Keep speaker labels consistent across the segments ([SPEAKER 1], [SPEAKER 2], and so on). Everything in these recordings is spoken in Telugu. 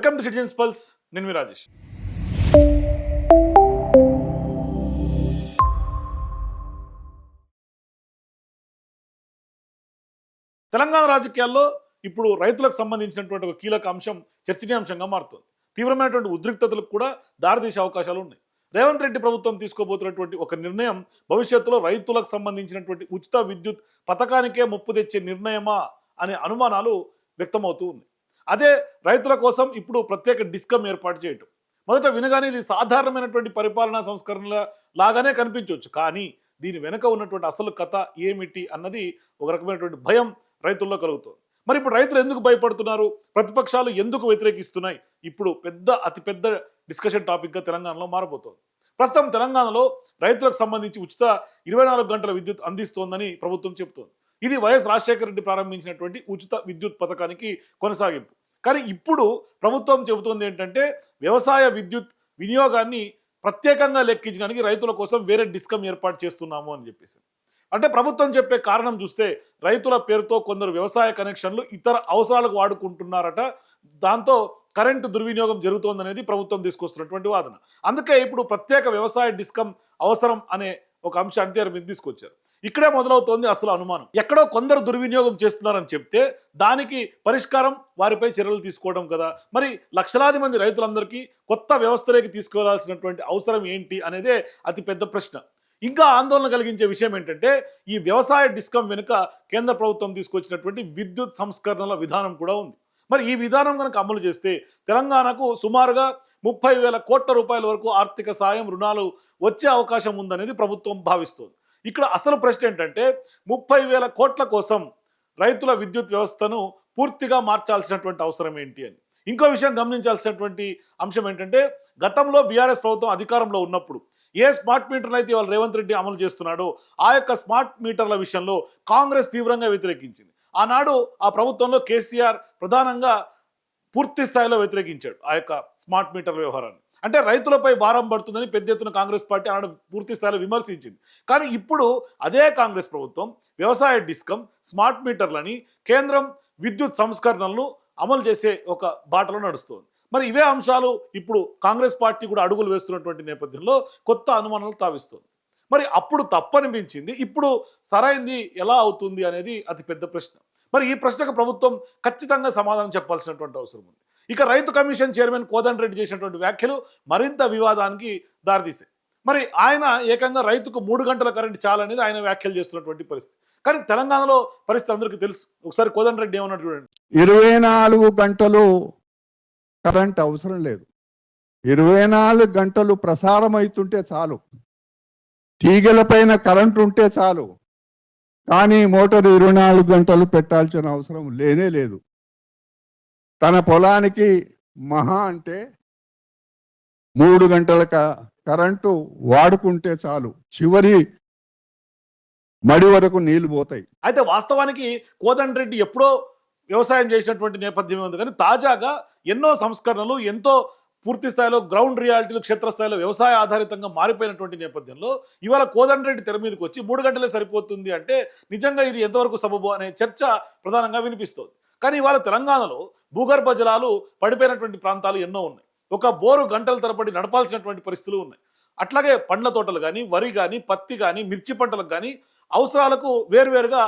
[SPEAKER 1] Welcome to citizens pulse. నేను మీ రాజేష్. తెలంగాణ రాజకీయాల్లో ఇప్పుడు రైతులకు సంబంధించినటువంటి ఒక కీలక అంశం చర్చనీయాంశంగా మారుతుంది. తీవ్రమైనటువంటి ఉద్రిక్తతలకు కూడా దారితీసే అవకాశాలు ఉన్నాయి. రేవంత్ రెడ్డి ప్రభుత్వం తీసుకోబోతున్నటువంటి ఒక నిర్ణయం భవిష్యత్తులో రైతులకు సంబంధించినటువంటి ఉచిత విద్యుత్ పథకానికే ముప్పు తెచ్చే నిర్ణయమా అనే అనుమానాలు వ్యక్తమవుతూ ఉన్నాయి. అదే రైతుల కోసం ఇప్పుడు ప్రత్యేక డిస్కమ్ ఏర్పాటు చేయటం మొదట వినగానే ఇది సాధారణమైనటువంటి పరిపాలనా సంస్కరణల లాగానే కనిపించవచ్చు. కానీ దీని వెనుక ఉన్నటువంటి అసలు కథ ఏమిటి అన్నది ఒక రకమైనటువంటి భయం రైతుల్లో కలుగుతుంది. మరి ఇప్పుడు రైతులు ఎందుకు భయపడుతున్నారు, ప్రతిపక్షాలు ఎందుకు వ్యతిరేకిస్తున్నాయి, ఇప్పుడు అతిపెద్ద డిస్కషన్ టాపిక్గా తెలంగాణలో మారబోతోంది. ప్రస్తుతం తెలంగాణలో రైతులకు సంబంధించి ఉచిత 24 గంటల విద్యుత్ అందిస్తోందని ప్రభుత్వం చెబుతోంది. ఇది వైఎస్ రాజశేఖర రెడ్డి ప్రారంభించినటువంటి ఉచిత విద్యుత్ పథకానికి కొనసాగింపు. కానీ ఇప్పుడు ప్రభుత్వం చెబుతోంది ఏంటంటే వ్యవసాయ విద్యుత్ వినియోగాన్ని ప్రత్యేకంగా లెక్కించడానికి రైతుల కోసం వేరే డిస్కమ్ ఏర్పాటు చేస్తున్నాము అని చెప్పేసి. అంటే ప్రభుత్వం చెప్పే కారణం చూస్తే రైతుల పేరుతో కొందరు వ్యవసాయ కనెక్షన్లు ఇతర అవసరాలకు వాడుకుంటున్నారట, దాంతో కరెంటు దుర్వినియోగం జరుగుతోందనేది ప్రభుత్వం తీసుకొస్తున్నటువంటి వాదన. అందుకే ఇప్పుడు ప్రత్యేక వ్యవసాయ డిస్కమ్ అవసరం అనే ఒక అంశాన్ని తెర మీద తీసుకొచ్చారు. ఇక్కడే మొదలవుతోంది అసలు అనుమానం. ఎక్కడో కొందరు దుర్వినియోగం చేస్తున్నారని చెప్తే దానికి పరిష్కారం వారిపై చర్యలు తీసుకోవడం కదా. మరి లక్షలాది మంది రైతులందరికీ కొత్త వ్యవస్థలోకి తీసుకువెళ్లాల్సినటువంటి అవసరం ఏంటి అనేదే అతిపెద్ద ప్రశ్న. ఇంకా ఆందోళన కలిగించే విషయం ఏంటంటే ఈ వ్యవసాయ డిస్కమ్ వెనుక కేంద్ర ప్రభుత్వం తీసుకొచ్చినటువంటి విద్యుత్ సంస్కరణల విధానం కూడా ఉంది. మరి ఈ విధానం కనుక అమలు చేస్తే తెలంగాణకు సుమారుగా 30,000 కోట్ల రూపాయల వరకు ఆర్థిక సాయం, రుణాలు వచ్చే అవకాశం ఉందనేది ప్రభుత్వం భావిస్తోంది. ఇక్కడ అసలు ప్రశ్న ఏంటంటే 30,000 కోట్ల కోసం రైతుల విద్యుత్ వ్యవస్థను పూర్తిగా మార్చాల్సినటువంటి అవసరం ఏంటి అని. ఇంకో విషయం గమనించాల్సినటువంటి అంశం ఏంటంటే గతంలో బీఆర్ఎస్ ప్రభుత్వం అధికారంలో ఉన్నప్పుడు ఏ స్మార్ట్ మీటర్లు అయితే ఇవాళ రేవంత్ రెడ్డి అమలు చేస్తున్నాడో ఆ యొక్క స్మార్ట్ మీటర్ల విషయంలో కాంగ్రెస్ తీవ్రంగా వ్యతిరేకించింది. ఆనాడు ఆ ప్రభుత్వంలో కేసీఆర్ ప్రధానంగా పూర్తి స్థాయిలో వ్యతిరేకించాడు ఆ యొక్క స్మార్ట్ మీటర్ల వ్యవహారాన్ని. అంటే రైతులపై భారం పడుతుందని పెద్ద ఎత్తున కాంగ్రెస్ పార్టీ ఆనాడు పూర్తి స్థాయిలో విమర్శించింది. కానీ ఇప్పుడు అదే కాంగ్రెస్ ప్రభుత్వం వ్యవసాయ డిస్కమ్, స్మార్ట్ మీటర్లని, కేంద్రం విద్యుత్ సంస్కరణలను అమలు చేసే ఒక బాటలో నడుస్తుంది. మరి ఇవే అంశాలు ఇప్పుడు కాంగ్రెస్ పార్టీ కూడా అడుగులు వేస్తున్నటువంటి నేపథ్యంలో కొత్త అనుమానాలు తావిస్తుంది. మరి అప్పుడు తప్పనిపించింది, ఇప్పుడు సరైంది ఎలా అవుతుంది అనేది అతిపెద్ద ప్రశ్న. మరి ఈ ప్రశ్నకు ప్రభుత్వం ఖచ్చితంగా సమాధానం చెప్పాల్సినటువంటి అవసరం ఉంది. ఇక రైతు కమిషన్ చైర్మన్ కోదండరెడ్డి చేసినటువంటి వ్యాఖ్యలు మరింత వివాదానికి దారితీశాయి. మరి ఆయన ఏకంగా రైతుకు 3 గంటల కరెంట్ చాలనేది ఆయన వ్యాఖ్యలు చేస్తున్నటువంటి పరిస్థితి. కానీ తెలంగాణలో పరిస్థితి అందరికీ తెలుసు. ఒకసారి కోదండరెడ్డి ఏమన్నాడు చూడండి.
[SPEAKER 2] 24 గంటలు కరెంట్ అవసరం లేదు, 24 గంటలు ప్రసారం అవుతుంటే చాలు, తీగల పైన కరెంట్ ఉంటే చాలు. కానీ మోటార్ 24 గంటలు పెట్టాల్సిన అవసరం లేనే లేదు. తన పొలానికి మహా అంటే 3 గంటల కరెంటు వాడుకుంటే చాలు, చివరి మడి వరకు నీళ్లు పోతాయి.
[SPEAKER 1] అయితే వాస్తవానికి కోదండరెడ్డి ఎప్పుడో వ్యవసాయం చేసినటువంటి నేపథ్యం ఉంది. కానీ తాజాగా ఎన్నో సంస్కరణలు, ఎంతో పూర్తి స్థాయిలో గ్రౌండ్ రియాలిటీలు, క్షేత్రస్థాయిలో వ్యవసాయ ఆధారితంగా మారిపోయినటువంటి నేపథ్యంలో ఇవాళ కోదండరెడ్డి తెర మీదకి వచ్చి 3 గంటలే సరిపోతుంది అంటే నిజంగా ఇది ఎంతవరకు సబబు అనే చర్చ ప్రధానంగా వినిపిస్తోంది. కానీ ఇవాళ తెలంగాణలో భూగర్భ జలాలు పడిపోయినటువంటి ప్రాంతాలు ఎన్నో ఉన్నాయి. ఒక బోరు గంటల తరబడి నడపాల్సినటువంటి పరిస్థితులు ఉన్నాయి. అట్లాగే పండ్ల తోటలు కానీ, వరి కానీ, పత్తి కానీ, మిర్చి పంటలకు కానీ అవసరాలకు వేరువేరుగా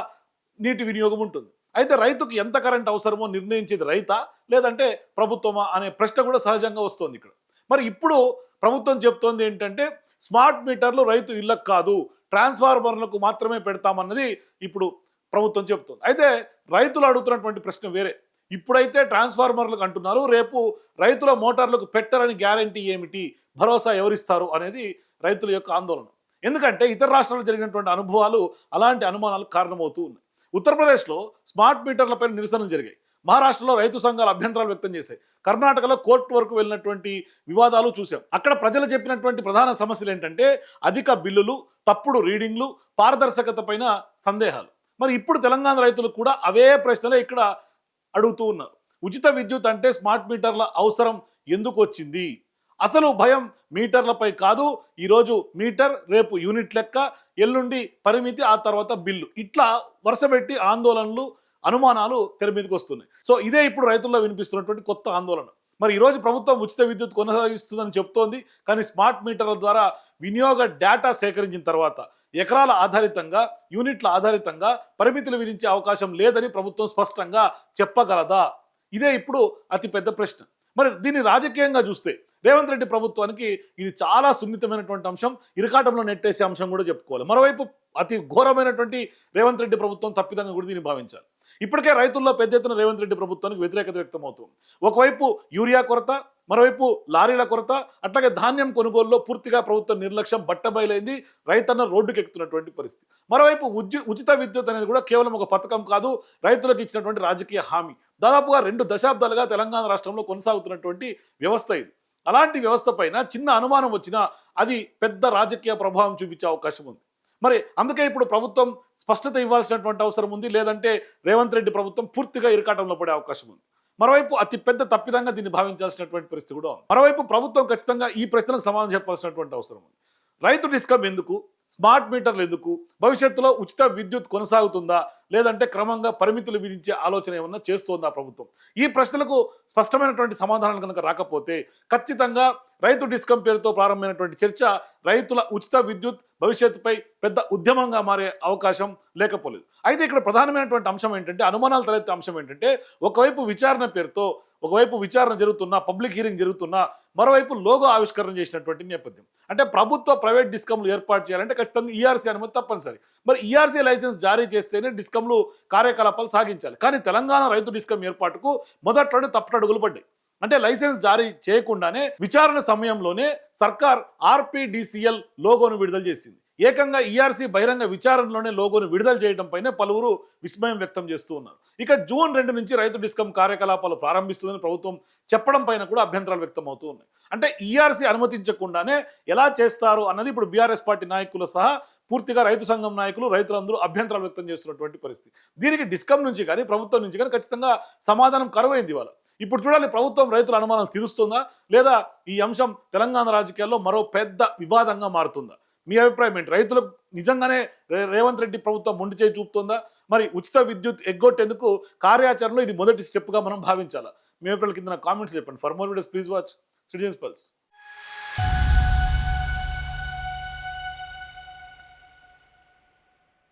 [SPEAKER 1] నీటి వినియోగం ఉంటుంది. అయితే రైతుకు ఎంత కరెంట్ అవసరమో నిర్ణయించేది రైతా లేదంటే ప్రభుత్వమా అనే ప్రశ్న కూడా సహజంగా వస్తుంది ఇక్కడ. మరి ఇప్పుడు ప్రభుత్వం చెప్తోంది ఏంటంటే స్మార్ట్ మీటర్లు రైతు ఇళ్లకు కాదు, ట్రాన్స్ఫార్మర్లకు మాత్రమే పెడతామన్నది ఇప్పుడు ప్రభుత్వం చెప్తోంది. అయితే రైతులు అడుగుతున్నటువంటి ప్రశ్న వేరే. ఇప్పుడైతే ట్రాన్స్ఫార్మర్లకు అంటున్నారు, రేపు రైతుల మోటార్లకు పెట్టరని గ్యారంటీ ఏమిటి, భరోసా ఎవరిస్తారు అనేది రైతుల యొక్క ఆందోళన. ఎందుకంటే ఇతర రాష్ట్రాల్లో జరిగినటువంటి అనుభవాలు అలాంటి అనుమానాలకు కారణమవుతూ ఉన్నాయి. ఉత్తరప్రదేశ్లో స్మార్ట్ మీటర్లపై నిరసనలు జరిగాయి. మహారాష్ట్రలో రైతు సంఘాలు అభ్యంతరాలు వ్యక్తం చేశాయి. కర్ణాటకలో కోర్టు వరకు వెళ్ళినటువంటి వివాదాలు చూసాం. అక్కడ ప్రజలు చెప్పినటువంటి ప్రధాన సమస్యలు ఏంటంటే అధిక బిల్లులు, తప్పుడు రీడింగ్లు, పారదర్శకత పైన సందేహాలు. మరి ఇప్పుడు తెలంగాణ రైతులు కూడా అవే ప్రశ్నలే ఇక్కడ అడుగుతూ ఉన్నారు. ఉచిత విద్యుత్ అంటే స్మార్ట్ మీటర్ల అవసరం ఎందుకు వచ్చింది? అసలు భయం మీటర్లపై కాదు, ఈరోజు మీటర్, రేపు యూనిట్ లెక్క, ఎల్లుండి పరిమితి, ఆ తర్వాత బిల్లు, ఇట్లా వరుసపెట్టి ఆందోళనలు, అనుమానాలు తెర మీదకి వస్తున్నాయి. సో ఇదే ఇప్పుడు రైతుల్లో వినిపిస్తున్నటువంటి కొత్త ఆందోళన. మరి ఈరోజు ప్రభుత్వం ఉచిత విద్యుత్ కొనసాగిస్తుందని చెప్తోంది. కానీ స్మార్ట్ మీటర్ల ద్వారా వినియోగ డేటా సేకరించిన తర్వాత ఎకరాల ఆధారితంగా, యూనిట్ల ఆధారితంగా పరిమితులు విధించే అవకాశం లేదని ప్రభుత్వం స్పష్టంగా చెప్పగలదా? ఇదే ఇప్పుడు అతి పెద్ద ప్రశ్న. మరి దీన్ని రాజకీయంగా చూస్తే రేవంత్ రెడ్డి ప్రభుత్వానికి ఇది చాలా సున్నితమైనటువంటి అంశం, ఇరకాటంలో నెట్టేసే అంశం కూడా చెప్పుకోవాలి. మరోవైపు అతి ఘోరమైనటువంటి రేవంత్ రెడ్డి ప్రభుత్వం తప్పిదంగా కూడా దీన్ని భావించాలి. ఇప్పటికే రైతుల్లో పెద్ద ఎత్తున రేవంత్ రెడ్డి ప్రభుత్వానికి వ్యతిరేకత వ్యక్తమవుతుంది. ఒకవైపు యూరియా కొరత, మరోవైపు లారీల కొరత, అట్లాగే ధాన్యం కొనుగోలులో పూర్తిగా ప్రభుత్వం నిర్లక్ష్యం బట్టబయలైంది. రైతన్న రోడ్డుకు ఎక్కుతున్నటువంటి పరిస్థితి. మరోవైపు ఉచిత విద్యుత్ అనేది కూడా కేవలం ఒక పథకం కాదు, రైతులకు ఇచ్చినటువంటి రాజకీయ హామీ. దాదాపుగా 2 దశాబ్దాలుగా తెలంగాణ రాష్ట్రంలో కొనసాగుతున్నటువంటి వ్యవస్థ ఇది. అలాంటి వ్యవస్థ పైన చిన్న అనుమానం వచ్చినా అది పెద్ద రాజకీయ ప్రభావం చూపించే అవకాశం ఉంది. మరి అందుకే ఇప్పుడు ప్రభుత్వం స్పష్టత ఇవ్వాల్సినటువంటి అవసరం ఉంది. లేదంటే రేవంత్ రెడ్డి ప్రభుత్వం పూర్తిగా ఇరకాటంలో పడే అవకాశం ఉంది. మరోవైపు అతి పెద్ద తప్పిదంగా దీన్ని భావించాల్సినటువంటి పరిస్థితి కూడా ఉంది. మరోవైపు ప్రభుత్వం ఖచ్చితంగా ఈ ప్రశ్నలకు సమాధానం చెప్పాల్సినటువంటి అవసరం ఉంది. రైతు డిస్కమ్ ఎందుకు, స్మార్ట్ మీటర్లు ఎందుకు, భవిష్యత్తులో ఉచిత విద్యుత్ కొనసాగుతుందా, లేదంటే క్రమంగా పరిమితులు విధించే ఆలోచన ఏమన్నా చేస్తోందా ప్రభుత్వం? ఈ ప్రశ్నలకు స్పష్టమైనటువంటి సమాధానాలు కనుక రాకపోతే ఖచ్చితంగా రైతు డిస్కమ్ పేరుతో ప్రారంభమైనటువంటి చర్చ రైతుల ఉచిత విద్యుత్ భవిష్యత్తుపై పెద్ద ఉద్యమంగా మారే అవకాశం లేకపోలేదు. అయితే ఇక్కడ ప్రధానమైనటువంటి అంశం ఏంటంటే, అనుమానాలు తలెత్తే అంశం ఏంటంటే, ఒకవైపు విచారణ పేరుతో, ఒకవైపు విచారణ జరుగుతున్నా, పబ్లిక్ హీరింగ్ జరుగుతున్నా, మరోవైపు లోగో ఆవిష్కరణ చేసినటువంటి నేపథ్యం. అంటే ప్రభుత్వ ప్రైవేట్ డిస్కమ్లు ఏర్పాటు చేయాలంటే ఖచ్చితంగా ఈఆర్సీ అనుమతి తప్పనిసరి. మరి ఈఆర్సీ లైసెన్స్ జారీ చేస్తేనే డిస్కమ్లు కార్యకలాపాలు సాగించాలి. కానీ తెలంగాణ రైతు డిస్కమ్ ఏర్పాటుకు మొదట్లోనే తప్పటడుగులు పడ్డాయి. అంటే లైసెన్స్ జారీ చేయకుండానే విచారణ సమయంలోనే సర్కార్ ఆర్పిడిసిఎల్ లోగోను విడుదల చేసింది. ఏకంగా ఈఆర్సీ బహిరంగ విచారణలోనే లోగోను విడుదల చేయడం పైన పలువురు విస్మయం వ్యక్తం చేస్తూ ఉన్నారు. ఇక జూన్ 2 నుంచి రైతు డిస్కమ్ కార్యకలాపాలు ప్రారంభిస్తుందని ప్రభుత్వం చెప్పడం పైన కూడా అభ్యంతరాలు వ్యక్తం అవుతూ ఉన్నాయి. అంటే ఈఆర్సీ అనుమతించకుండానే ఎలా చేస్తారు అన్నది ఇప్పుడు బీఆర్ఎస్ పార్టీ నాయకులు సహా పూర్తిగా రైతు సంఘం నాయకులు, రైతులందరూ అభ్యంతరాలు వ్యక్తం చేస్తున్నటువంటి పరిస్థితి. దీనికి డిస్కమ్ నుంచి కానీ ప్రభుత్వం నుంచి కానీ ఖచ్చితంగా సమాధానం కరువైంది ఇవాళ. ఇప్పుడు చూడాలి ప్రభుత్వం రైతుల అనుమానాలు తీరుస్తుందా, లేదా ఈ అంశం తెలంగాణ రాజకీయాల్లో మరో పెద్ద వివాదంగా మారుతుందా? మీ అభిప్రాయం ఏంటి? రైతులకు నిజంగానే రేవంత్ రెడ్డి ప్రభుత్వం మొండి చేయి చూపుతుందా? మరి ఉచిత విద్యుత్ ఎగ్గొట్టేందుకు కార్యాచరణలో ఇది మొదటి స్టెప్గా మనం భావించాలా? మీ అభిప్రాయాల కింద కామెంట్స్ చెప్పండి. For more videos please watch citizens pulse.